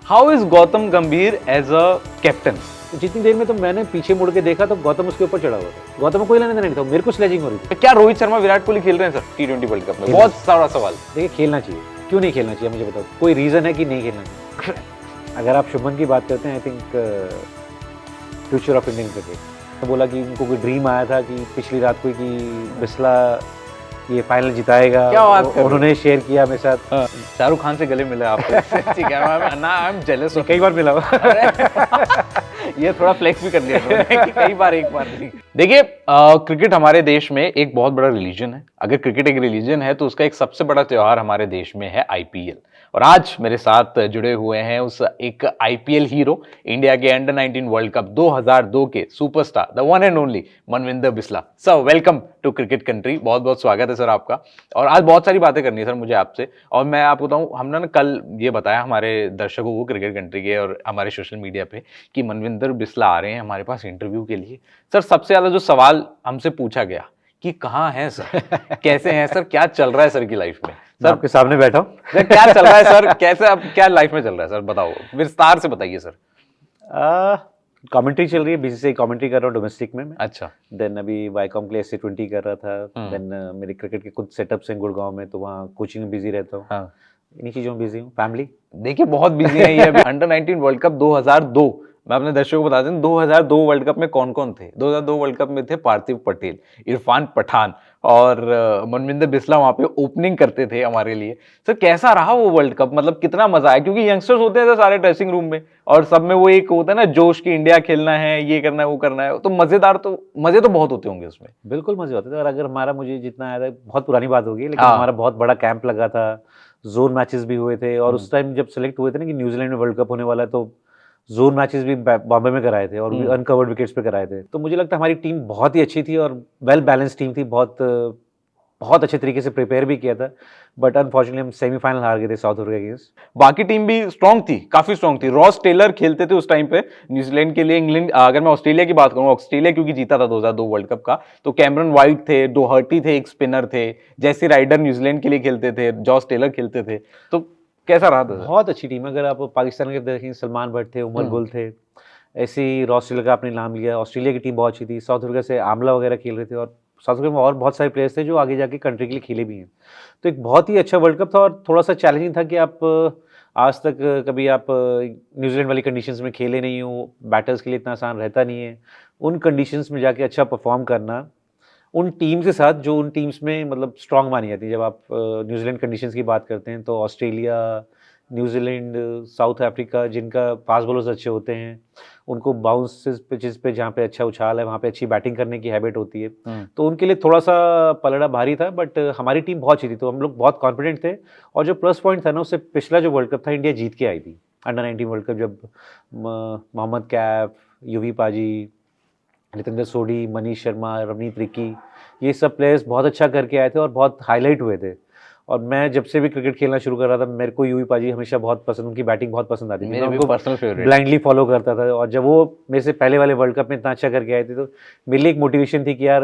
How is Gautam गंभीर as a captain? जितनी देर में तो मैंने पीछे मुड़ के देखा तो गौतम उसके ऊपर चढ़ा हुआ था। गौतम को कोई लेने देना नहीं था, मेरे को स्लेजिंग हो रही थी। क्या रोहित शर्मा विराट कोहली खेल रहे हैं सर T20 वर्ल्ड कप में? बहुत सारा सवाल। देखिए खेलना चाहिए, क्यों नहीं खेलना चाहिए मुझे बताओ, कोई रीजन है कि नहीं खेलना चाहिए? अगर आप शुभमन की बात करते हैं, I think future of Indian cricket, तो बोला कि उनको कोई ड्रीम आया था कि पिछली रात को कि बिस्ला ये फाइनल जिताएगा। क्या बात कर रहे हो? उन्होंने शेयर किया मेरे साथ। शाहरुख खान से गले मिले आपको? ठीक है, आई एम जेलस। कई बार मिला ये थोड़ा फ्लेक्स भी कर लिया कि कई बार एक बार नहीं। देखिए क्रिकेट हमारे देश में एक बहुत बड़ा रिलीजन है। अगर क्रिकेट एक रिलीजन है तो उसका एक सबसे बड़ा त्योहार हमारे देश में है IPL। और आज मेरे साथ जुड़े हुए हैं उस एक IPL हीरो, इंडिया के अंडर 19 वर्ल्ड कप 2002 के superstar, the one and only Manvinder Bisla. Sir welcome to cricket country, बहुत बहुत स्वागत है सर आपका। और आज बहुत सारी बातें करनी है सर मुझे आपसे। और मैं आपको बताऊं, हमने ना कल ये बताया हमारे दर्शकों को क्रिकेट कंट्री के और हमारे सोशल मीडिया पे कि मनविंदर बिस्ला आ रहे हैं हमारे पास इंटरव्यू के लिए। सर सबसे ज्यादा जो सवाल हमसे पूछा गया कि कहाँ हैं सर, कैसे हैं सर, क्या चल रहा है सर की लाइफ में? सर आपके सामने बैठा हूँ। सर क्या चल रहा है सर, कैसे अब क्या लाइफ में चल रहा है सर, बताओ विस्तार से बताइए सर। कमेंट्री चल रही है, BCCI कमेंट्री कर रहा हूँ डोमेस्टिक में मैं। अच्छा। देन अभी वाईकॉम के लिए SC20 कर रहा था। देन मेरे क्रिकेट के कुछ सेटअप्स हैं गुड़गांव में, तो वहाँ कोचिंग में बिजी रहता हूँ। हाँ। इन्हीं चीज़ों में बिजी हूँ। फैमिली देखिए बहुत बिजी है ये अभी। अंडर 19 वर्ल्ड कप 2002, मैं अपने दर्शकों को बता दूं 2002 वर्ल्ड कप में कौन कौन थे। 2002 वर्ल्ड कप में थे पार्थिव पटेल, इरफान पठान और मनविंदर बिस्ला वहां पे ओपनिंग करते थे हमारे लिए। सर कैसा रहा वो वर्ल्ड कप, मतलब कितना मजा आया? क्योंकि यंगस्टर्स होते हैं सारे ड्रेसिंग रूम में और सब में वो एक होता है ना जोश की इंडिया खेलना है, ये करना है, वो करना है, तो मजे तो बहुत होते होंगे उसमें। बिल्कुल मजे होते थे। और अगर हमारा, मुझे जितना याद है, बहुत पुरानी बात होगी, लेकिन हमारा बहुत बड़ा कैंप लगा था, जोन मैचेस भी हुए थे। और उस टाइम जब सेलेक्ट हुए थे ना कि न्यूजीलैंड में वर्ल्ड कप होने वाला है, तो जोन मैचेस भी बॉम्बे में कराए थे और भी अनकवर्ड विकेट्स पे कराए थे। तो मुझे लगता है हमारी टीम बहुत ही अच्छी थी और वेल बैलेंस टीम थी, बहुत अच्छे तरीके से प्रिपेयर भी किया था। बट अनफॉर्चुनेटली हम सेमीफाइनल हार गए थे साउथ अफ्रीका के अगेंस्ट। बाकी टीम भी स्ट्रांग थी, काफी स्ट्रांग थी। रॉस टेलर खेलते थे उस टाइम पे न्यूजीलैंड के लिए। इंग्लैंड, अगर मैं ऑस्ट्रेलिया की बात करूं, ऑस्ट्रेलिया क्योंकि जीता था 2002 वर्ल्ड कप का, तो कैमरन वाइट थे, डोहर्टी थे, एक स्पिनर थे, जैसी राइडर न्यूजीलैंड के लिए खेलते थे, जॉस टेलर खेलते थे। तो कैसा रहा था? बहुत अच्छी टीम। अगर आप पाकिस्तान के देखें, सलमान भट्ट थे, उमर गुल थे, ऐसे ही रॉस टेलर का आपने नाम लिया। ऑस्ट्रेलिया की टीम बहुत अच्छी थी। साउथ अफ्रीका से आमला वगैरह खेल रहे थे और साउथ अफ्रीका में और बहुत सारे प्लेयर्स थे जो आगे जाके कंट्री के लिए खेले भी हैं। तो एक बहुत ही अच्छा वर्ल्ड कप था और थोड़ा सा चैलेंजिंग था कि आप आज तक कभी आप न्यूजीलैंड वाली कंडीशंस में खेले नहीं हो, बैटर्स के लिए इतना आसान रहता नहीं है। उन कंडीशंस में जाके अच्छा परफॉर्म करना उन टीम के साथ जो उन टीम्स में मतलब स्ट्रांग मानी जाती है। जब आप न्यूजीलैंड कंडीशंस की बात करते हैं तो ऑस्ट्रेलिया, न्यूजीलैंड, साउथ अफ्रीका, जिनका फास्ट बॉलर्स अच्छे होते हैं, उनको बाउंसेस पिचेस पे जहाँ पे अच्छा उछाल है वहाँ पे अच्छी बैटिंग करने की हैबिट होती है, तो उनके लिए थोड़ा सा पलड़ा भारी था। बट हमारी टीम बहुत अच्छी थी, तो हम लोग बहुत कॉन्फिडेंट थे। और जो प्लस पॉइंट था ना, उससे पिछला जो वर्ल्ड कप था इंडिया जीत के आई थी अंडर 19 वर्ल्ड कप, जब मोहम्मद कैफ, युवी पाजी, नितेंद्र सोडी, मनीष शर्मा, रवनीत रिकी, ये सब प्लेयर्स बहुत अच्छा करके आए थे और बहुत हाईलाइट हुए थे। और मैं जब से भी क्रिकेट खेलना शुरू कर रहा था, मेरे को यूवी पाजी हमेशा बहुत पसंद, उनकी बैटिंग बहुत पसंद आती थी। मैं उनको पर्सनल फेवरेट ब्लाइंडली फॉलो करता था। और जब वो मेरे से पहले वाले वर्ल्ड कप में इतना अच्छा करके आए थे, तो मेरे लिए एक मोटिवेशन थी कि यार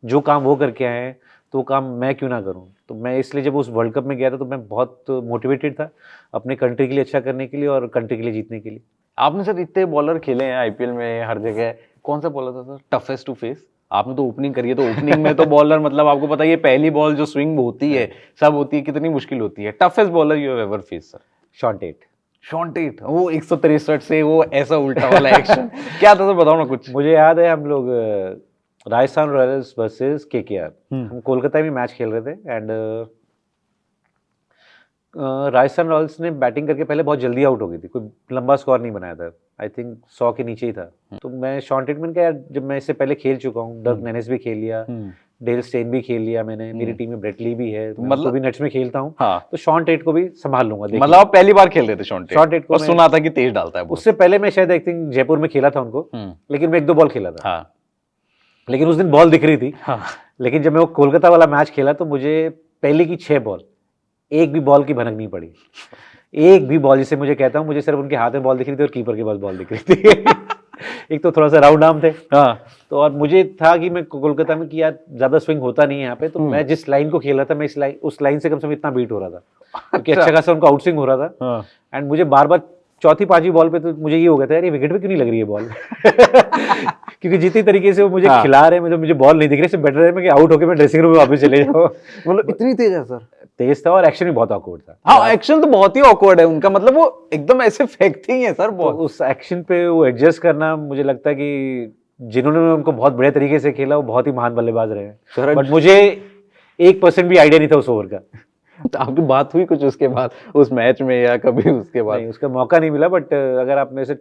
जो काम वो करके आए हैं तो वो काम मैं क्यों ना करूँ। तो मैं इसलिए जब उस वर्ल्ड कप में गया था तो मैं बहुत मोटिवेटेड था अपने कंट्री के लिए अच्छा करने के लिए और कंट्री के लिए जीतने के लिए। आपने सर इतने बॉलर खेले हैं IPL में हर जगह, कौन सा बॉलर था सर टफेस्ट टू फेस? आपने तो ओपनिंग करी है, तो ओपनिंग में तो बॉलर मतलब आपको पता है, ये पहली बॉल जो स्विंग होती है सब होती है, कितनी मुश्किल होती है। Toughest bowler you have ever face sir? Shaun Tait. Shaun Tait, वो 163 से वो ऐसा उल्टा वाला एक्शन क्या था सर, बताओ ना कुछ। मुझे याद है हम लोग राजस्थान रॉयल्स वर्सेस KKR, हम कोलकाता में मैच खेल रहे थे। एंड राजस्थान रॉयल्स ने बैटिंग करके पहले बहुत जल्दी आउट हो गई थी, कोई लंबा स्कोर नहीं बनाया था, आई थिंक 100 के नीचे ही था। तो मैं शॉन टेट में यार, जब मैं इससे पहले खेल चुका हूँ, डर्क नेनेस भी खेल लिया, डेल स्टेन भी खेल लिया मैंने, मेरी टीम में ब्रेट ली भी है, मतलब भी नेट्स में खेलता हूँ, तो शॉन टेट को भी संभाल लूंगा। मतलब आप पहली बार खेल रहे थे शॉन टेट को? और सुना था कि तेज डालता है। उससे पहले मैं शायद आई थिंक जयपुर में खेला था उनको, लेकिन मैं 1-2 बॉल खेला था। लेकिन उस दिन बॉल दिख रही थी। लेकिन जब मैं वो कोलकाता वाला मैच खेला तो मुझे पहले की 6 बॉल एक भी बॉल की भनक नहीं पड़ी। एक भी बॉल, जिसे मुझे कहता हूँ, मुझे सिर्फ उनके हाथ में बॉल दिख रही थी और कीपर के पास बॉल दिख रही थी। एक तो थोड़ा सा राउंड आर्म थे, तो और मुझे था कि मैं कोलकाता में कि यार ज्यादा स्विंग होता नहीं है यहाँ पे, तो मैं जिस लाइन को खेल रहा था, मैं उस लाइन से कम से कम इतना बीट हो रहा था, क्योंकि अच्छा खासा उनका आउटस्विंग हो रहा था। एंड मुझे बार बार चौथी पांचवी बॉल पे तो मुझे ये हो गया था यार ये विकेट पे क्यों नहीं लग रही है बॉल क्योंकि जितनी तरीके से वो मुझे हाँ। खिला रहे हैं मुझे बॉल नहीं दिख रही, इससे बेटर है मैं कि आउट होकर मैं ड्रेसिंग रूम में वापस चले जाऊँ। मतलब इतनी तेज है सर? तेज था और एक्शन भी बहुत ऑकवर्ड था। हाँ, एक्शन तो बहुत ही ऑकवर्ड है उनका, मतलब वो एकदम ऐसे फेंकते ही है सर तो बॉल। उस एक्शन पे वो एडजस्ट करना, मुझे लगता है कि जिन्होंने उनको बहुत बढ़िया तरीके से खेला वो बहुत ही महान बल्लेबाज रहे हैं, बट मुझे 1% भी आइडिया नहीं था उस ओवर का। तो आपकी बात हुई कुछ उसके बाद उस मैच में या कभी उसके बाद? नहीं, उसका मौका नहीं मिला, बट अगर आप मेरे से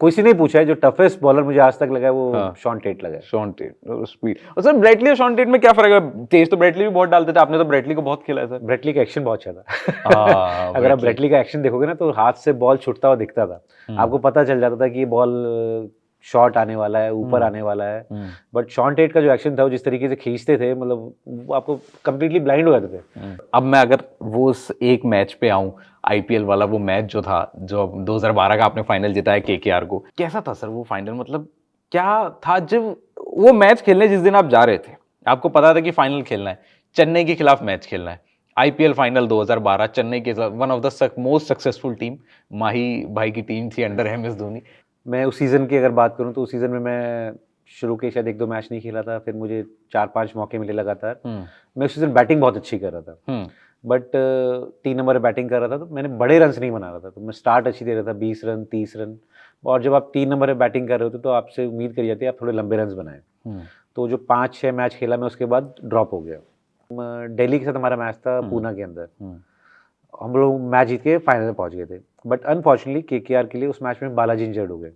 किसी ने पूछा है जो टफेस्ट बॉलर मुझे आज तक लगा है वो हाँ। शॉन टेट लगा है। Shaun Tait, speed. और सर ब्रेटली और शॉन टेट में क्या फर्क है? तेज तो ब्रेटली भी बहुत डालते थे, आपने तो ब्रेटली को बहुत खेला है सर। ब्रेटली का एक्शन बहुत अच्छा था। हाँ, अगर आप ब्रेटली का एक्शन देखोगे ना तो हाथ से बॉल छुटता हुआ दिखता था, आपको पता चल जाता था कि ये बॉल शॉट आने वाला है, ऊपर आने वाला है। बट शॉन टेट का जो एक्शन था वो जिस तरीके से खींचते थे, मतलब वो आपको कंप्लीटली ब्लाइंड हो जाते थे। अब मैं अगर वो उस एक मैच पे आऊं, आईपीएल वाला वो मैच जो था, जो 2012 का आपने फाइनल जिताया केकेआर को, कैसा था सर वो फाइनल? मतलब क्या था जब वो मैच खेलने जिस दिन आप जा रहे थे, आपको पता था कि फाइनल खेलना है, चेन्नई के खिलाफ मैच खेलना है, आईपीएल फाइनल 2012, चेन्नई के one of the most successful team, Mahi भाई की टीम थी अंडर एमएस धोनी। मैं उस सीज़न की अगर बात करूं तो उस सीज़न में मैं शुरू के शायद 1-2 मैच नहीं खेला था, फिर मुझे 4-5 मौके मिले लगातार। मैं उस सीज़न बैटिंग बहुत अच्छी कर रहा था, बट 3 नंबर बैटिंग कर रहा था तो मैंने बड़े रन्स नहीं बना रहा था, तो मैं स्टार्ट अच्छी दे रहा था, 20 रन 30 रन, और जब आप 3 नंबर पे बैटिंग कर रहे होते तो आपसे उम्मीद करी जाती है आप थोड़े लंबे रन्स बनाएं। तो जो 5-6 मैच खेला मैं उसके बाद ड्रॉप हो गया। दिल्ली के साथ हमारा मैच था पूना के अंदर, हम लोग मैच जीत के फाइनल में पहुंच गए थे, बट अनफॉर्चुनेटली केकेआर के लिए उस मैच में बालाजी इंजर्ड हो गए।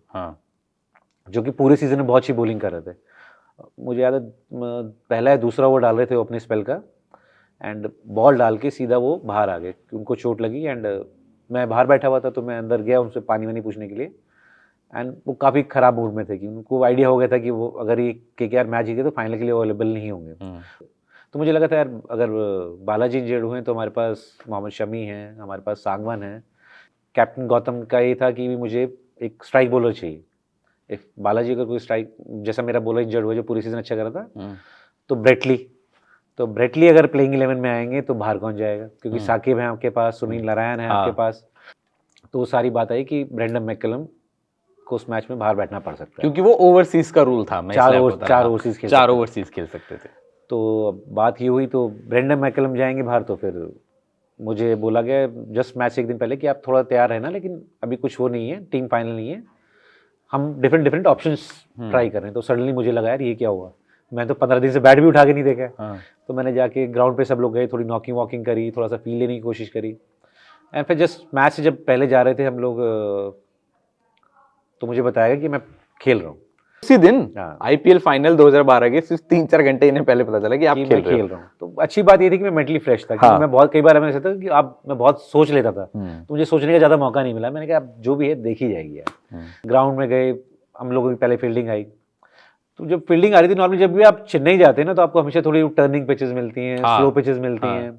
जो कि पूरे सीजन में बहुत अच्छी बॉलिंग कर रहे थे। मुझे याद है पहला या दूसरा ओवर डाल रहे थे वो अपने स्पेल का, एंड बॉल डाल के सीधा वो बाहर आ गए, उनको चोट लगी, एंड मैं बाहर बैठा हुआ था तो मैं अंदर गया उनसे पानी वानी पूछने के लिए, एंड वो काफ़ी ख़राब मूड में थे कि उनको आइडिया हो गया था कि वो अगर ये केकेआर मैच जीते तो फाइनल के लिए अवेलेबल नहीं होंगे। तो मुझे लगा था यार अगर बालाजी इंजर्ड हुए तो हमारे पास मोहम्मद शमी हैं, हमारे पास सांगवान है, कैप्टन गौतम का ये था कि मुझे एक स्ट्राइक बॉलर चाहिए। इफ बालाजी का कोई स्ट्राइक, जैसा मेरा बॉलर इंजर्ड हुआ जो पूरी सीजन अच्छा कर रहा था, तो ब्रेटली अगर प्लेइंग 11 में आएंगे तो बाहर कौन जाएगा, क्योंकि साकिब है आपके पास, सुनील नारायण है आपके पास, तो वो सारी बात आई कि ब्रेंडन मैकलम को उस मैच में बाहर बैठना पड़ सकता है, क्योंकि वो ओवरसीज का रूल था, 4 ओवरसीज खेल सकते थे। तो बात ये हुई तो ब्रेंडन मैकलम जाएंगे बाहर, तो फिर मुझे बोला गया जस्ट मैच से एक दिन पहले कि आप थोड़ा तैयार रहना, लेकिन अभी कुछ वो नहीं है, टीम फाइनल नहीं है, हम डिफरेंट ऑप्शंस ट्राई कर रहे हैं। तो सडनली मुझे लगा यार ये क्या हुआ, मैं तो 15 दिन से बैट भी उठा के नहीं देखा। तो मैंने जाके ग्राउंड पे सब लोग गए, थोड़ी नॉकिंग वॉकिंग करी, थोड़ा सा फील लेने की कोशिश करी, एंड फिर जस्ट मैच से जब पहले जा रहे थे हम लोग, तो मुझे बताया कि मैं खेल रहा हूँ उसी दिन। आईपीएल फाइनल 2012 के सिर्फ 3-4 घंटे इन्हें पहले पता चला कि आप खेल रहे हो। तो अच्छी बात ये थी कि मैं मेंटली फ्रेश था, क्योंकि मैं बहुत कई बार ऐसा था कि मैं बहुत सोच लेता था, तो मुझे सोचने का ज़्यादा मौका नहीं मिला। मैंने कहा अब जो भी है देखी जाएगी यार। ग्राउंड में गए, हम लोगों की पहले फील्डिंग आई, तो जब फील्डिंग आ रही थी, नॉर्मली जब भी आप चेन्नई जाते हैं ना तो आपको हमेशा थोड़ी टर्निंग पिचेस मिलती हैं, स्लो पिचेस मिलती हैं,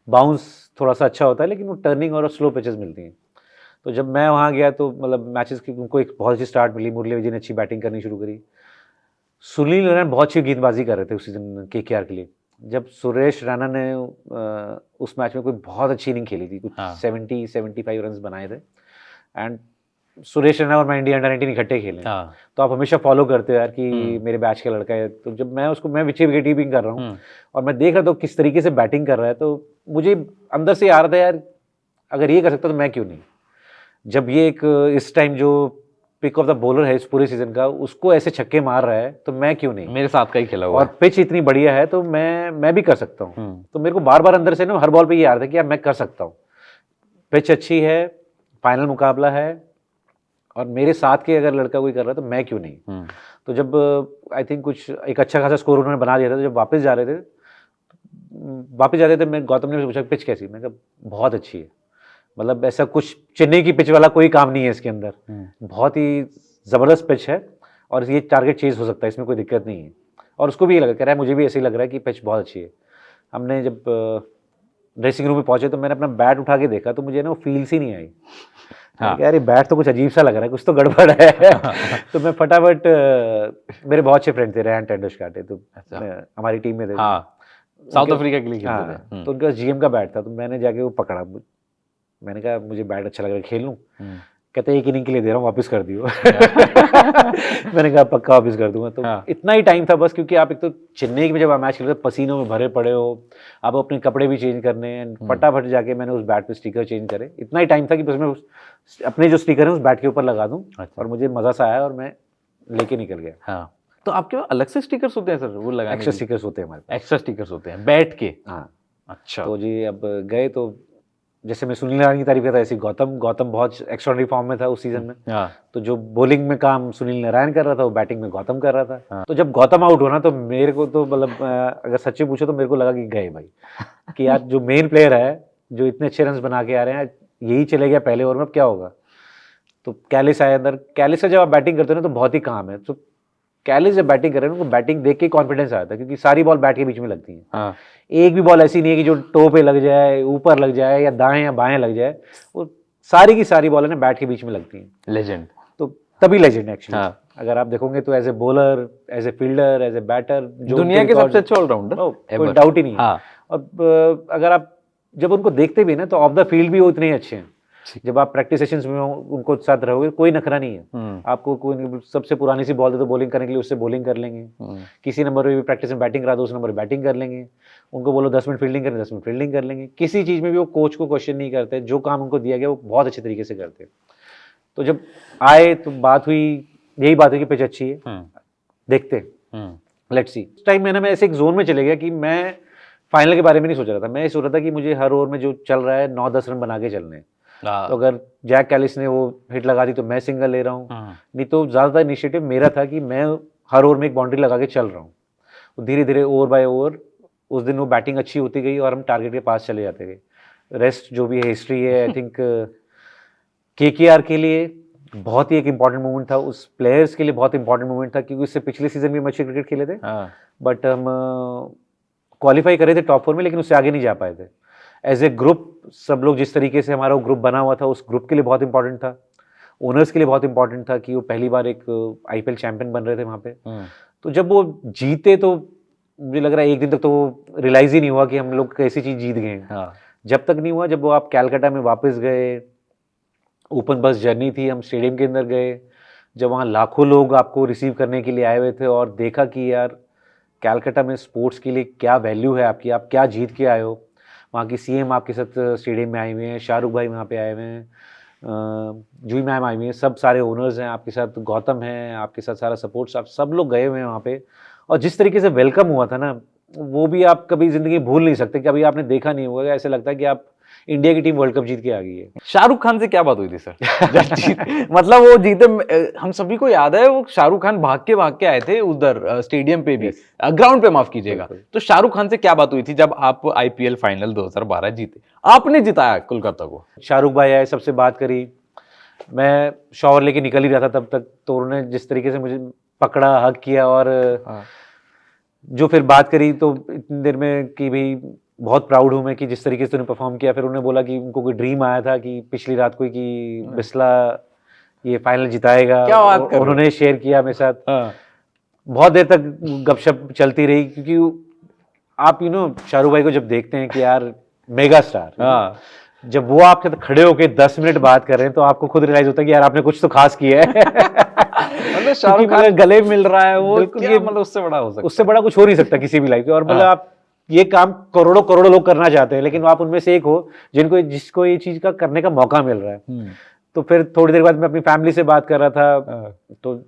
बाउंस थोड़ा सा अच्छा होता है, लेकिन वो टर्निंग और स्लो पिचेस मिलती हैं। तो जब मैं वहाँ गया तो मतलब मैचेस की उनको एक बहुत अच्छी स्टार्ट मिली, मुरली विजय ने अच्छी बैटिंग करनी शुरू करी, सुनील नारायण बहुत अच्छी गेंदबाजी कर रहे थे उस सीजन केकेआर के लिए। जब सुरेश रैना ने उस मैच में कोई बहुत अच्छी इनिंग खेली थी, कुछ 70-75 रन बनाए थे, एंड सुरेश रैना और मैं इंडिया अंडर 19 इकट्ठे खेले, तो आप हमेशा फॉलो करते हो यार कि मेरे बैच का लड़का है। तो जब मैं विकेट कीपिंग कर रहा हूँ और मैं देख रहा था किस तरीके से बैटिंग कर रहा है, तो मुझे अंदर से आ रहा था यार अगर ये कर सकता तो मैं क्यों नहीं। जब ये एक इस टाइम जो पिक ऑफ द बॉलर है इस पूरे सीजन का, उसको ऐसे छक्के मार रहा है तो मैं क्यों नहीं, मेरे साथ का ही खेला हुआ, और पिच इतनी बढ़िया है तो मैं भी कर सकता हूँ। तो मेरे को बार बार अंदर से ना हर बॉल पे ये आ रहा था कि यार मैं कर सकता हूँ, पिच अच्छी है, फाइनल मुकाबला है, और मेरे साथ के अगर लड़का कोई कर रहा है तो मैं क्यों नहीं। तो जब आई थिंक कुछ एक अच्छा खासा स्कोर उन्होंने बना दिया था, तो जब वापस जा रहे थे मैं गौतम ने पूछा पिच कैसी, मैं कहा बहुत अच्छी है, मतलब ऐसा कुछ चेन्नई की पिच वाला कोई काम नहीं है इसके अंदर, बहुत ही ज़बरदस्त पिच है और ये टारगेट चेज हो सकता है, इसमें कोई दिक्कत नहीं है। और उसको भी ये लगा, कह रहा है मुझे भी ऐसे ही लग रहा है कि पिच बहुत अच्छी है। हमने जब ड्रेसिंग रूम में पहुंचे तो मैंने अपना बैट उठा के देखा तो मुझे ना वो फील सी नहीं आई, यार ये बैट तो कुछ अजीब सा लग रहा है, कुछ तो गड़बड़ है। तो मैं फटाफट, मेरे बहुत अच्छे फ्रेंड थे, रेहान टेंडुलकर तो हमारी टीम में थे, साउथ अफ्रीका के लिए खेलते थे, तो उनके पास जीएम का बैट था, तो मैंने जाके वो पकड़ा, मैंने कहा मुझे बैट अच्छा लग रहा है खेल लूँ। कहते एक इनिंग के लिए दे रहा हूँ, वापस कर दियो। मैंने कहा पक्का वापस कर दूंगा। तो हाँ। इतना ही टाइम था बस, क्योंकि आप एक तो चेन्नई में जब आप मैच खेल रहे थे पसीनों में भरे पड़े हो, आप अपने कपड़े भी चेंज करने हैं, फटाफट जाके मैंने उस बैट पे स्टिकर चेंज करे। इतना ही टाइम था कि बस मैं अपने जो स्टिकर है उस बैट के ऊपर लगा दूं। अच्छा। और मुझे मजा सा आया और मैं लेके निकल गया। हाँ, तो आपके पास अलग से स्टिकर्स होते हैं सर वो लगाने एक्स्ट्रा स्टिकर्स होते हैं हमारे पास। एक्स्ट्रा स्टिकर्स होते हैं बैठ के? हाँ। अच्छा। तो जी अब गए तो जैसे मैं सुनील नारायण की तारीफ करता ऐसे गौतम बहुत एक्स्ट्राऑर्डिनरी फॉर्म में था उस सीजन में। हाँ। तो जो बॉलिंग में काम सुनील नारायण कर रहा था वो बैटिंग में गौतम कर रहा था। हाँ। तो जब गौतम आउट होना तो मेरे को तो मतलब अगर सच्ची पूछो तो मेरे को लगा कि गए भाई, कि यार जो मेन प्लेयर है जो इतने अच्छे रन बना के आ रहे हैं यही चले गया पहले ओवर में, अब क्या होगा। तो कैलिस आया अंदर। कैलिस से जब आप बैटिंग करते हो ना तो बहुत ही काम है। तो कैलिस जब बैटिंग कर रहे हैं उनको बैटिंग देख के कॉन्फिडेंस आया था, क्योंकि सारी बॉल बैट के बीच में लगती है। हाँ। एक भी बॉल ऐसी नहीं है कि जो टो पे लग जाए, ऊपर लग जाए या दाएं या बाएं लग जाए, वो सारी की सारी बॉल है ना बैट के बीच में लगती हैं। लेजेंड। तो तभी लेजेंड एक्चुअली। हाँ। अगर आप देखोगे तो as a bowler, as a fielder, as a batter, जो दुनिया के सबसे अच्छे ऑलराउंडर, कोई डाउट ही नहीं है। हाँ। और अगर आप जब उनको देखते भी ना तो ऑफ द फील्ड भी वो इतने ही अच्छे हैं। जब आप प्रैक्टिस सेशंस में उनको साथ रहोगे कोई नखरा नहीं है। आपको कोई सबसे पुरानी सी बॉल दे तो बॉलिंग करने के लिए उससे बॉलिंग कर लेंगे। किसी नंबर पे भी प्रैक्टिस में बैटिंग करा दो उस नंबर पे बैटिंग कर लेंगे। उनको बोलो 10 मिनट फील्डिंग करने 10 मिनट फील्डिंग कर लेंगे। किसी चीज़ में भी वो कोच को क्वेश्चन नहीं करते, जो काम उनको दिया गया वो बहुत अच्छे तरीके से करते। तो जब आए तो बात हुई, यही बात है कि पिच अच्छी है, देखते लेट्स सी। उस टाइम मैं ऐसे एक जोन में चले गया कि मैं फाइनल के बारे में नहीं सोच रहा था। मैं ये सोच रहा था कि मुझे हर ओवर में जो चल रहा है 9-10 रन बना के चलने हैं। तो अगर जैक कैलिस ने वो हिट लगा दी तो मैं सिंगल ले रहा हूँ, नहीं तो ज़्यादातर इनिशिएटिव मेरा था कि मैं हर ओवर में एक बाउंड्री लगा के चल रहा हूँ। तो धीरे धीरे ओवर बाय ओवर उस दिन वो बैटिंग अच्छी होती गई और हम टारगेट के पास चले जाते गए। रेस्ट जो भी है हिस्ट्री है। आई थिंक केकेआर के लिए बहुत ही एक इम्पॉर्टेंट मोमेंट था, उस प्लेयर्स के लिए बहुत इंपॉर्टेंट मोमेंट था, क्योंकि उससे पिछले सीजन भी हम अच्छे क्रिकेट खेले थे। बट हम क्वालिफाई करे थे टॉप 4 में, लेकिन उससे आगे नहीं जा पाए थे। एज ए ग्रुप सब लोग जिस तरीके से हमारा वो ग्रुप बना हुआ था उस ग्रुप के लिए बहुत इंपॉर्टेंट था। ओनर्स के लिए बहुत इंपॉर्टेंट था कि वो पहली बार एक आईपीएल चैंपियन बन रहे थे वहाँ पे। तो जब वो जीते तो मुझे लग रहा है एक दिन तक तो वो रियलाइज ही नहीं हुआ कि हम लोग कैसी चीज़ जीत गए। जब तक नहीं हुआ जब वो आप कैलकाटा में वापस गए, ओपन बस जर्नी थी, हम स्टेडियम के अंदर गए, जब वहाँ लाखों लोग आपको रिसीव करने के लिए आए हुए थे और देखा कि यार कैलकाटा में स्पोर्ट्स के लिए क्या वैल्यू है आपकी, आप क्या जीत के आए हो। वहाँ की सीएम आपके साथ स्टेडियम में आए हुए हैं, शाहरुख भाई वहाँ पे आए हुए हैं, जूही मैम आई हुई हैं, सब सारे ओनर्स हैं आपके साथ, गौतम हैं आपके साथ, सारा सपोर्ट आप सब लोग गए हुए हैं वहाँ पे। और जिस तरीके से वेलकम हुआ था ना वो भी आप कभी ज़िंदगी भूल नहीं सकते। कभी आपने देखा नहीं होगा, ऐसे लगता है कि आप इंडिया की टीम वर्ल्ड कप जीत के आ गई है। शाहरुख खान से क्या बात हुई थी सर? मतलब वो जीते, हम सभी को याद है वो शाहरुख खान भाग के आए थे उधर स्टेडियम पे भी, ग्राउंड पे, माफ कीजिएगा। तो शाहरुख खान से क्या बात हुई थी जब आप आईपीएल फाइनल 2012 जीते, आपने जिताया कोलकाता को? शाहरुख भाई आए, सबसे बात करी, मैं शॉवर लेके निकल ही रहा था तब तक, तो उन्होंने जिस तरीके से मुझे पकड़ा, हक किया और जो फिर बात करी तो इतनी देर में कि भाई बहुत प्राउड हूँ मैं कि जिस तरीके से उन्होंने परफॉर्म किया। फिर उन्होंने बोला कि उनको कोई ड्रीम आया था कि पिछली रात को कि बिस्ला ये फाइनल जिताएगा। क्या बात कर, उन्होंने शेयर किया मेरे साथ। बहुत देर तक गपशप चलती रही, क्योंकि आप शाहरुख भाई को जब देखते हैं कि यार मेगा स्टार, जब वो आपके साथ खड़े होके 10 मिनट बात कर रहे हैं तो आपको खुद रियलाइज होता है कि यार आपने कुछ तो खास किया है। मतलब शाहरुख खान गले मिल रहा है वो, ये मतलब उससे बड़ा हो सकता है, उससे बड़ा कुछ हो नहीं सकता किसी भी लाइफ में। और मतलब आप ये काम करोड़ों करोड़ों लोग करना चाहते हैं, लेकिन आप उनमें से एक हो जिसको ये चीज का करने का मौका मिल रहा है। तो फिर थोड़ी देर बाद मैं अपनी फैमिली से बात कर रहा था, तो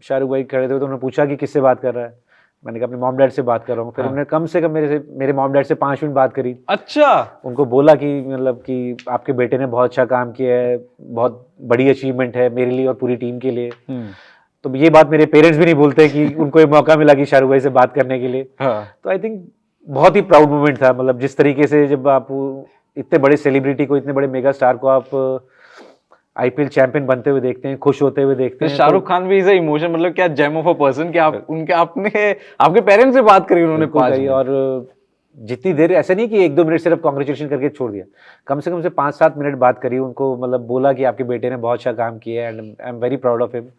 शाहरुख भाई खड़े थे तो उन्होंने पूछा कि किससे बात कर रहा है। मैंने कहा अपने मॉम डैड से बात कर रहा हूँ। फिर उन्होंने कम से कम मेरे मॉम डैड से 5 मिनट बात करी। अच्छा। उनको बोला कि मतलब कि आपके बेटे ने बहुत अच्छा काम किया है, बहुत बड़ी अचीवमेंट है मेरे लिए और पूरी टीम के लिए। तो ये बात मेरे पेरेंट्स भी नहीं बोलते कि उनको ये मौका मिला कि शाहरुख भाई से बात करने के लिए। तो आई थिंक बहुत ही प्राउड मोमेंट था। मतलब जिस तरीके से जब आप इतने बड़े सेलिब्रिटी को, इतने बड़े मेगा स्टार को आप आईपीएल चैंपियन बनते हुए देखते हैं, खुश होते हुए देखते हैं। शाहरुख खान भी इज इमोशन, मतलब क्या जेम ऑफ अ पर्सन कि आप आपके पेरेंट्स से बात करी उन्होंने 5 मिनट। और जितनी देर, ऐसा नहीं कि 1-2 मिनट सिर्फ कॉन्ग्रेचुलेशन करके छोड़ दिया, कम से 5-7 मिनट बात करी उनको, मतलब बोला कि आपके बेटे ने बहुत अच्छा काम किया है and I am very proud of him.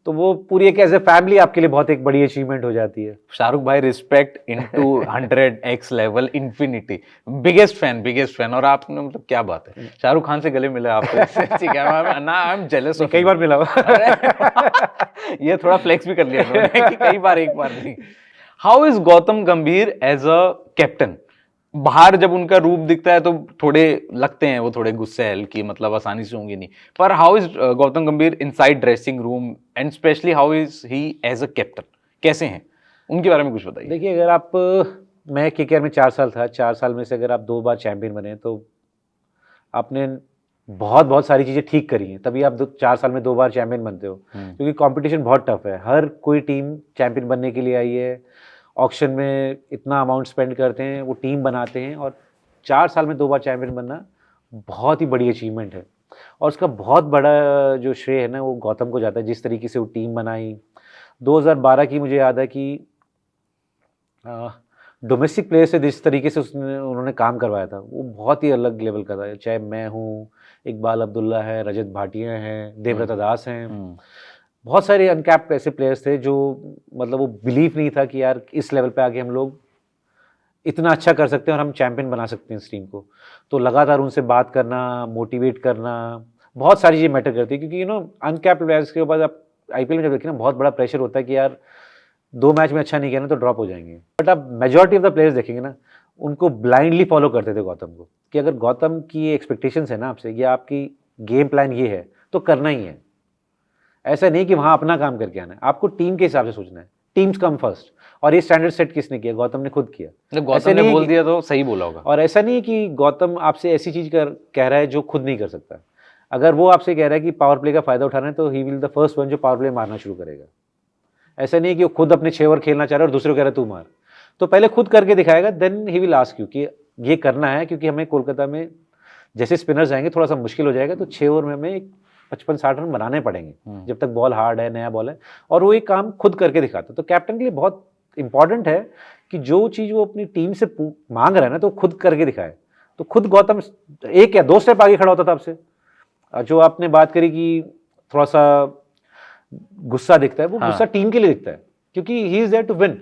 तो वो पूरी एक एज ए फैमिली आपके लिए बहुत एक बड़ी अचीवमेंट हो जाती है। शाहरुख भाई respect into 100x level infinity, biggest fan. और आपने मतलब क्या बात है, शाहरुख खान से गले मिले आप तो ठीक है ना, आई एम जेलस। कई बार मिला ये थोड़ा फ्लेक्स भी कर लिया उन्होंने कि कई बार, एक बार नहीं। हाउ इज गौतम गंभीर एज अ कैप्टन? बाहर जब उनका रूप दिखता है तो थोड़े लगते हैं वो थोड़े गुस्सैल की, मतलब आसानी से होंगे नहीं, पर how is Gautam Gambhir inside dressing room and specially how is he as a captain? कैसे हैं उनके बारे में कुछ बताइए। देखिए, अगर आप, मैं केकेआर में 4 साल था, 4 साल में से अगर आप 2 बार चैंपियन बने तो आपने बहुत सारी चीज़ें ठीक करी हैं, तभी आप 4 साल में 2 बार चैंपियन बनते हो। क्योंकि कंपटीशन बहुत टफ है, हर कोई टीम चैंपियन बनने के लिए आई है, ऑक्शन में इतना अमाउंट स्पेंड करते हैं, वो टीम बनाते हैं, और 4 साल में 2 बार चैंपियन बनना बहुत ही बड़ी अचीवमेंट है। और उसका बहुत बड़ा जो श्रेय है ना, वो गौतम को जाता है, जिस तरीके से वो टीम बनाई। 2012 की मुझे याद है कि डोमेस्टिक प्लेयर से जिस तरीके से उन्होंने काम करवाया था, वो बहुत ही अलग लेवल का था। चाहे मैं हूँ, इकबाल अब्दुल्ला है, रजत भाटिया हैं, देवव्रत दास हैं, बहुत सारे अनकैप्ड ऐसे प्लेयर्स थे जो, मतलब वो बिलीव नहीं था कि यार इस लेवल पे आके हम लोग इतना अच्छा कर सकते हैं और हम चैंपियन बना सकते हैं इस टीम को। तो लगातार उनसे बात करना, मोटिवेट करना, बहुत सारी चीज़ें मैटर करती है। क्योंकि अनकैप्ड प्लेयर्स के बाद आप आईपीएल में जब देखिए ना, बहुत बड़ा प्रेशर होता है कि यार 2 मैच में अच्छा नहीं किया ना तो ड्रॉप हो जाएंगे। बट आप मेजॉरिटी ऑफ द प्लेयर्स देखेंगे ना, उनको ब्लाइंडली फॉलो करते थे गौतम को, कि अगर गौतम की एक्सपेक्टेशंस है ना आपसे, या आपकी गेम प्लान ये है तो करना ही है। ऐसा नहीं कि वहाँ अपना काम करके आना है, आपको टीम के हिसाब से सोचना है, टीम्स कम फर्स्ट। और ये स्टैंडर्ड सेट किसने किया? गौतम ने खुद किया। मतलब गौतम ने बोल दिया तो सही बोला होगा। और ऐसा नहीं है कि गौतम आपसे ऐसी चीज़ कह रहा है जो खुद नहीं कर सकता। अगर वो आपसे कह रहा है कि पावर प्ले का फ़ायदा उठाना है, तो he will the first one जो पावर प्ले मारना शुरू करेगा। ऐसा नहीं है कि वो खुद अपने 6 ओवर खेलना चाह रहा है और दूसरे को कह रहा है तू मार। तो पहले खुद करके दिखाएगा, then he will ask you कि ये करना है। क्योंकि हमें कोलकाता में जैसे स्पिनर्स आएंगे थोड़ा सा मुश्किल हो जाएगा, तो 6 ओवर में हमें 55-60 रन बनाने पड़ेंगे, जब तक बॉल हार्ड है, नया बॉल है। और वो एक काम खुद करके दिखाता। तो कैप्टन के लिए बहुत इंपॉर्टेंट है कि जो चीज़ वो अपनी टीम से मांग रहा है ना, तो खुद करके दिखाए। तो खुद गौतम 1 या 2 स्टेप आगे खड़ा होता था आपसे। जो आपने बात करी कि थोड़ा सा गुस्सा दिखता है, वो गुस्सा टीम के लिए दिखता है, क्योंकि he is there to win.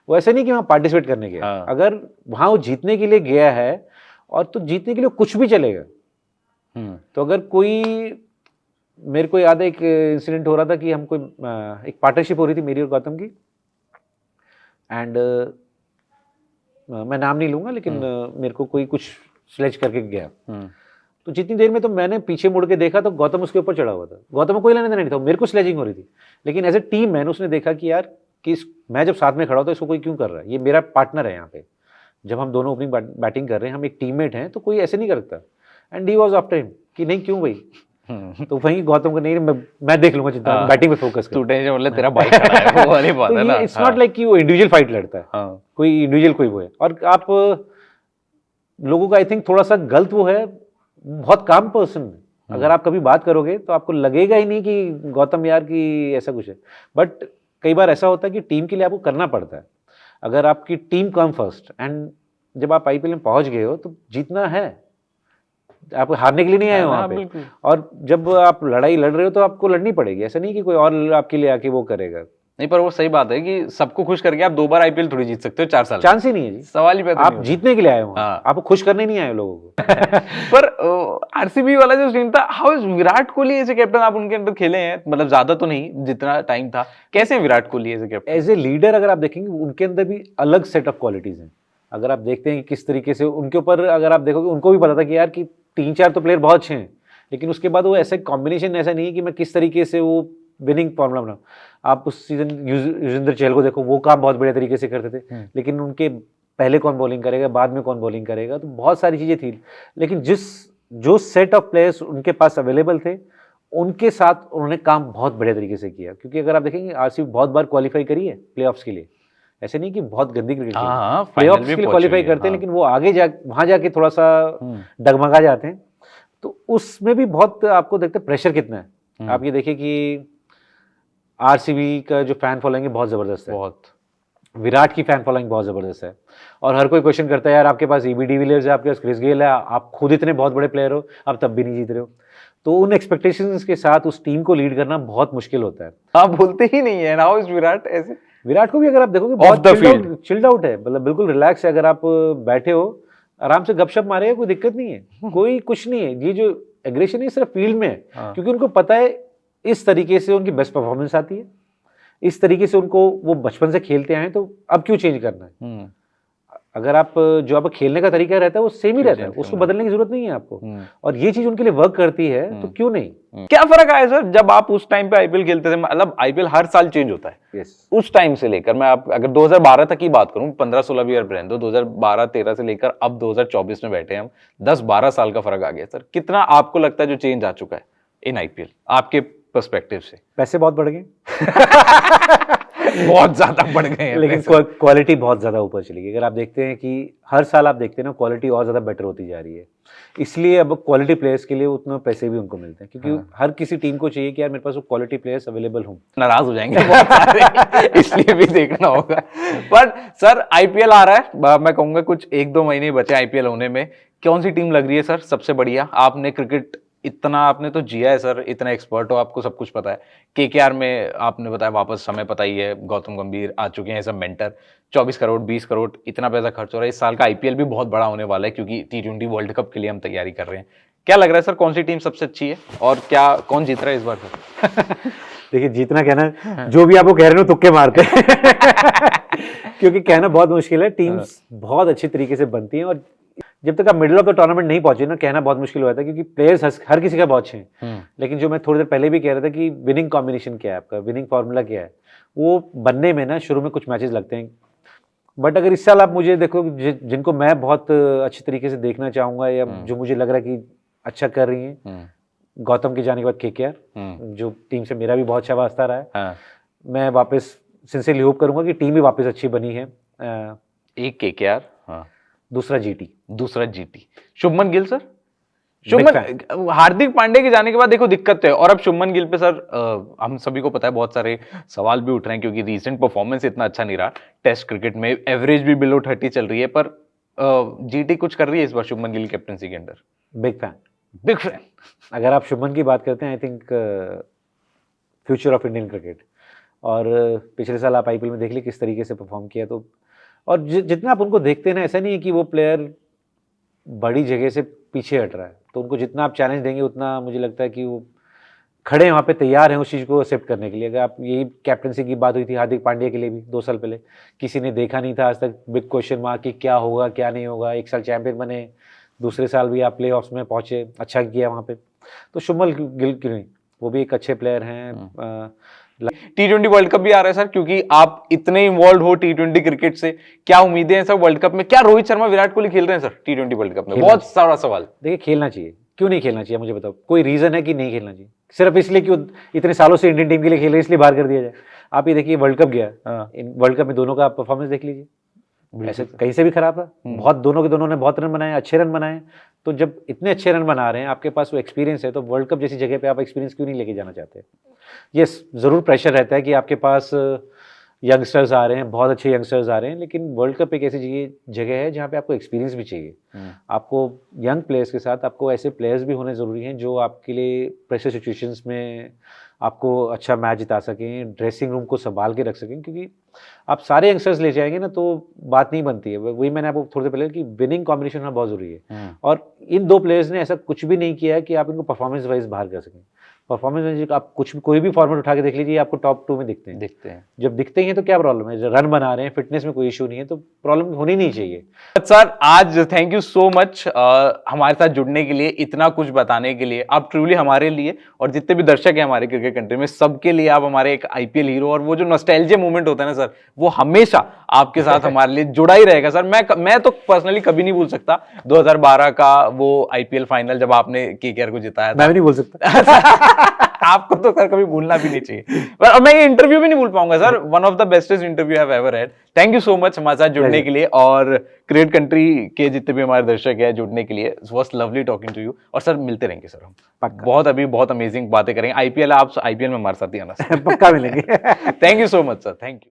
वो ऐसे नहीं कि वहाँ पार्टिसिपेट करने गया। अगर वहाँ वो जीतने के लिए गया है, और तो जीतने के लिए कुछ भी चलेगा। तो अगर कोई, मेरे को याद है एक इंसिडेंट हो रहा था कि हमको एक पार्टनरशिप हो रही थी मेरी और गौतम की, एंड मैं नाम नहीं लूंगा, लेकिन मेरे को कोई कुछ स्लेज करके गया। तो जितनी देर में तो मैंने पीछे मुड़ के देखा तो गौतम उसके ऊपर चढ़ा हुआ था। गौतम को कोई लेने देना नहीं था, मेरे को स्लेजिंग हो रही थी। लेकिन एज ए टीम मैन उसने देखा कि यार कि मैं जब साथ में खड़ा होता इसको कोई क्यों कर रहा है, ये मेरा पार्टनर है यहाँ पे। जब हम दोनों ओपनिंग बैटिंग कर रहे हैं, हम एक टीममेट हैं, तो कोई ऐसे नहीं करता। And he was after him कि नहीं क्यों भाई। तो वहीं गौतम को नहीं, मैं देख लूंगा, चिंता बैटिंग पे फोकस कर। तेरा भाई खड़ा है, वो वाली बात है ना। इट्स नॉट लाइक कि वो इंडिविजुअल फाइट लड़ता है, कोई इंडिविजुअल कोई वो है। और आप लोगों का आई थिंक थोड़ा सा गलत वो है, बहुत काम पर्सन है। अगर आप कभी बात करोगे तो आपको लगेगा ही नहीं कि गौतम यार की ऐसा कुछ है। बट कई बार ऐसा होता है कि टीम के लिए आपको करना पड़ता है। अगर आपकी टीम कम फर्स्ट, एंड जब आप आईपीएल में पहुंच गए हो तो जीतना है, आप हारने के लिए नहीं आए हो वहाँ पे। और जब आप लड़ाई लड़ रहे हो तो आपको लड़नी पड़ेगी। ऐसा नहीं कि कोई और आपके लिए आके वो करेगा। नहीं, पर वो सही बात है कि सबको खुश करके आप 2 बार आईपीएल थोड़ी जीत सकते हो 4 साल। चांस ही नहीं है जी, सवाल ही पैदा आप जीतने के लिए आए हो, आपको खुश करने नहीं आए लोगों को। पर आरसीबी वाला जो टीम था, how is Virat Kohli as a captain? आप उनके अंदर खेले हैं, मतलब ज्यादा तो नहीं जितना टाइम था, कैसे Virat Kohli as a captain? As a leader अगर आप देखेंगे, उनके अंदर भी अलग सेट ऑफ क्वालिटीज हैं। अगर आप देखते हैं कि किस तरीके से उनके ऊपर, अगर आप देखोगे, उनको भी पता था कि यार कि 3-4 तो प्लेयर बहुत अच्छे हैं, लेकिन उसके बाद वो ऐसे कॉम्बिनेशन ऐसा नहीं है कि मैं किस तरीके से वो विनिंग फॉर्मूला बनाऊं। आप उस सीजन युजवेंद्र चहल को देखो, वो काम बहुत बढ़िया तरीके से करते थे, लेकिन उनके पहले कौन बॉलिंग करेगा, बाद में कौन बॉलिंग करेगा, तो बहुत सारी चीज़ें थी। लेकिन जो सेट ऑफ प्लेयर्स उनके पास अवेलेबल थे, उनके साथ उन्होंने काम बहुत बढ़िया तरीके से किया। क्योंकि अगर आप देखेंगे, आरसीबी बहुत बार क्वालिफाई करी है प्लेऑफ्स के लिए। ऐसे नहीं कि बहुत गंदी क्रिकेट खेली, प्लेऑफ्स के लिए क्वालिफाई करते हैं, लेकिन वो आगे वहां जाके थोड़ा सा डगमगा जाते हैं। तो उसमें भी बहुत आपको देखते हैं प्रेशर कितना है। आप ये देखिए कि आरसीबी का जो फैन फॉलोइंग है बहुत जबरदस्त है, बहुत। विराट की फैन फॉलोइंग बहुत ज़बरदस्त है और हर कोई क्वेश्चन करता है यार आपके पास EB डिविलियर्स है, आपके पास क्रिस गेल है, आप खुद इतने बहुत बड़े प्लेयर हो, आप तब भी नहीं जीत रहे हो। तो उन एक्सपेक्टेशंस के साथ उस टीम को लीड करना बहुत मुश्किल होता है। आप बोलते ही नहीं है, नाउ इज विराट ऐसे। विराट को भी अगर आप देखोगे Off the field. बहुत चिल्ड आउट है, मतलब बिल्कुल रिलैक्स है। अगर आप बैठे हो आराम से गपशप मारेगा, कोई दिक्कत नहीं है, कोई कुछ नहीं है। ये जो एग्रेशन है सिर्फ फील्ड में है, क्योंकि उनको पता है इस तरीके से उनकी बेस्ट परफॉर्मेंस आती है, इस तरीके से उनको वो बचपन से खेलते आए हैं, तो अब क्यों चेंज करना है। अगर आप जो आपका खेलने का तरीका रहता है वो सेम ही रहता है, उसको बदलने की जरूरत नहीं है आपको, और ये चीज उनके लिए वर्क करती है, तो क्यों नहीं। क्या फर्क आया सर जब आप उस टाइम पे आईपीएल खेलते थे? मतलब आईपीएल हर साल चेंज होता है। yes. उस टाइम से लेकर मैं आप अगर 2012 तक की बात करूं, 15-16 भी ईयर ब्रेन दो, 2012-13 से लेकर अब 2024 में बैठे हम, 10-12 साल का फर्क आ गया सर। कितना आपको लगता है जो चेंज आ चुका है इन आईपीएल आपके पर्सपेक्टिव से? पैसे बहुत बढ़ गए बहुत ज्यादा बढ़ गए हैं, लेकिन क्वालिटी बहुत ज्यादा ऊपर चली गई। अगर आप देखते हैं कि हर साल आप देखते हैं ना, क्वालिटी और ज्यादा बेटर होती जा रही है, इसलिए अब क्वालिटी प्लेयर्स के लिए उतने पैसे भी उनको मिलते हैं, क्योंकि हर किसी टीम को चाहिए कि यार मेरे पास वो क्वालिटी प्लेयर्स अवेलेबल हों। नाराज हो जाएंगे बहुत सारे इसलिए भी देखना होगा। पर सर आईपीएल आ रहा है, मैं कहूंगा कुछ 1-2 महीने बचे आईपीएल होने में। कौन सी टीम लग रही है सर सबसे बढ़िया? आपने क्रिकेट इतना आपने तो जिया है सर, इतना एक्सपर्ट हो, आपको सब कुछ पता है। केकेआर में आपने बताया वापस समय पता ही है, गौतम गंभीर आ चुके हैं सब मेंटर, 24 करोड़ 20 करोड़ इतना पैसा खर्च हो रहा है। इस साल का आईपीएल भी बहुत बड़ा होने वाला है, क्योंकि T20 वर्ल्ड कप के लिए हम तैयारी कर रहे हैं। क्या लग रहा है सर कौन सी टीम सबसे अच्छी है और क्या कौन जीत रहा है इस बार सर? देखिए जीतना कहना, जो भी आपको कह रहे हो तुक्के मारते हैं क्योंकि कहना बहुत मुश्किल है। टीम्स बहुत अच्छी तरीके से बनती हैं, और जब तक आप मिडिल ऑफ द टूर्नामेंट नहीं पहुंचे ना, कहना बहुत मुश्किल हुआ था, क्योंकि प्लेयर्स हर किसी का बहुत अच्छे हैं। लेकिन जो मैं थोड़ी देर पहले भी कह रहा था कि विनिंग कॉम्बिनेशन क्या है आपका, विनिंग फार्मूला क्या है, वो बनने में ना शुरू में कुछ मैचेस लगते हैं। बट अगर इस साल आप मुझे देखो, जिनको मैं बहुत अच्छी तरीके से देखना चाहूंगा, या जो मुझे लग रहा है कि अच्छा कर रही है, गौतम के जाने के बाद केकेआर, जो टीम से मेरा भी बहुत अच्छा वास्ता रहा है। मैं वापस सिंसियरली होप करूंगा कि टीम भी वापस अच्छी बनी है। एक केकेआर, दूसरा जीटी। शुभमन गिल सर, शुभमन हार्दिक पांडे के जाने के बाद देखो दिक्कत है, और अब शुभमन गिल पे सर हम सभी को पता है बहुत सारे सवाल भी उठ रहे हैं, क्योंकि रीसेंट परफॉर्मेंस इतना अच्छा नहीं रहा। टेस्ट क्रिकेट में एवरेज भी बिलो 30 चल रही है, पर जीटी कुछ कर रही है इस बार शुभमन गिल कैप्टनसी के अंडर? Big fan. अगर आप शुभमन की बात करते हैं, I think future of Indian cricket, और पिछले साल आप आईपीएल में देख ली किस तरीके से परफॉर्म किया। तो और जितना आप उनको देखते हैं ना, ऐसा नहीं है कि वो प्लेयर बड़ी जगह से पीछे हट रहा है, तो उनको जितना आप चैलेंज देंगे उतना मुझे लगता है कि वो खड़े वहाँ पे तैयार हैं उस चीज़ को एक्सेप्ट करने के लिए। अगर आप यही कैप्टनसी की बात हुई थी हार्दिक पांड्या के लिए भी 2 साल पहले, किसी ने देखा नहीं था आज तक, बिग क्वेश्चन मार्क कि क्या होगा क्या नहीं होगा। 1 साल चैंपियन बने, दूसरे साल भी आप प्ले ऑफ्स में पहुँचे, अच्छा किया वहाँ पे। तो शुभमन गिल क्यों नहीं, वो भी एक अच्छे प्लेयर हैं। T20 वर्ल्ड कप भी आ रहा है सर, क्योंकि आप इतने इन्वॉल्व हो T20 क्रिकेट से, क्या उम्मीदें हैं सर वर्ल्ड कप में? क्या रोहित शर्मा विराट कोहली खेल रहे हैं सर T20 वर्ल्ड कप में? बहुत सारा सवाल। देखिए खेलना चाहिए, क्यों नहीं खेलना चाहिए मुझे बताओ, कोई रीजन है कि नहीं खेलना चाहिए? सिर्फ इसलिए कि इतने सालों से इंडियन टीम के लिए खेल रहे इसलिए बाहर कर दिया जाए? आप ये देखिए वर्ल्ड कप गया, वर्ल्ड कप में दोनों का परफॉर्मेंस देख लीजिए, ऐसे कहीं से भी खराब था। बहुत दोनों के दोनों ने बहुत रन बनाए, अच्छे रन बनाए। तो जब इतने अच्छे रन बना रहे हैं, आपके पास वो एक्सपीरियंस है, तो वर्ल्ड कप जैसी जगह पे आप एक्सपीरियंस क्यों नहीं लेके जाना चाहते? यस, ज़रूर प्रेशर रहता है कि आपके पास यंगस्टर्स आ रहे हैं, बहुत अच्छे यंगस्टर्स आ रहे हैं, लेकिन वर्ल्ड कप एक ऐसी जगह है जहाँ पे आपको एक्सपीरियंस भी चाहिए। आपको यंग प्लेयर्स के साथ आपको ऐसे प्लेयर्स भी होने ज़रूरी हैं जो आपके लिए प्रेशर सिचुएशंस में आपको अच्छा मैच जिता सकें, ड्रेसिंग रूम को संभाल के रख सकें। क्योंकि आप सारे यंगस्टर्स ले जाएंगे ना तो बात नहीं बनती है। वही मैंने आपको थोड़ी देर पहले कि विनिंग कॉम्बिनेशन होना बहुत ज़रूरी है, और इन 2 प्लेयर्स ने ऐसा कुछ भी नहीं किया है कि आप इनको परफॉर्मेंस वाइज बाहर कर सकें। परफॉर्मेंस वाइज आप कोई भी फॉर्मेट उठा के देख लीजिए, आपको टॉप 2 में दिखते हैं। जब दिखते ही हैं तो क्या प्रॉब्लम है? रन बना रहे हैं, फिटनेस में कोई इशू नहीं है, तो प्रॉब्लम होनी नहीं चाहिए। सर आज थैंक यू सो मच हमारे साथ जुड़ने के लिए, इतना कुछ बताने के लिए। आप ट्रूली हमारे लिए और जितने भी दर्शक हैं हमारे क्रिकेट कंट्री में, सबके लिए आप हमारे एक आईपीएल हीरो, और वो जो नॉस्टैल्जिया मोमेंट होता है ना सर, वो हमेशा आपके साथ हमारे लिए जुड़ा ही रहेगा सर। मैं तो पर्सनली कभी नहीं भूल सकता 2012 का वो आईपीएल फाइनल जब आपने केकेआर को जिताया था। मैं भी नहीं भूल सकता आपको तो सर कभी भूलना भी नहीं चाहिए, पर मैं ये इंटरव्यू भी नहीं भूल पाऊंगा sir. One of the bestest interview I have ever had. Thank you so much हमारे साथ जुड़ने के लिए, और क्रिकेट कंट्री के जितने भी हमारे दर्शक हैं जुड़ने के लिए। It was lovely talking to you, और सर मिलते रहेंगे सर हम, बहुत अमेजिंग बातें करेंगे। आईपीएल आप आईपीएल में हमारे साथ ही आना सर, पक्का मिलेंगे। Thank you so much sir, thank you.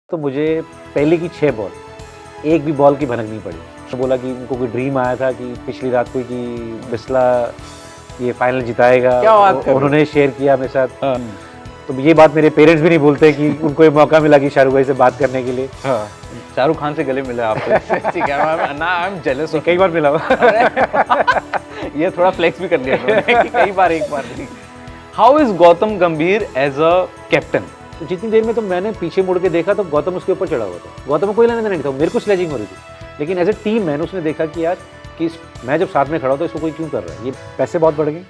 तो मुझे पहले की 6 बॉल एक भी बॉल की भनक नहीं पड़ी। तो बोला कि उनको कोई ड्रीम आया था कि पिछली रात को कि बिस्ला ये फाइनल जिताएगा। क्या बात कर रहे हो? उन्होंने शेयर किया मेरे साथ। तो ये बात मेरे पेरेंट्स भी नहीं भूलते कि उनको ये मौका मिला कि शाहरुख भाई से बात करने के लिए। शाहरुख खान से गले मिले आपको? ठीक है, आई एम जेलस। कई बार मिला। ये थोड़ा फ्लेक्स भी कर लिया उन्होंने कि कई बार एक बार नहीं। हाउ इज गौतम गंभीर एज अ कैप्टन? तो जितनी देर में तो मैंने पीछे मुड़ के देखा तो गौतम उसके ऊपर चढ़ा हुआ था। गौतम को कोई लेना देना नहीं था, मेरे को स्लेजिंग हो रही थी। लेकिन एज ए टीम मैन उसने देखा कि यार कि मैं जब साथ में खड़ा हूं तो इसको कोई क्यों कर रहा है, ये पैसे बहुत बढ़ गए।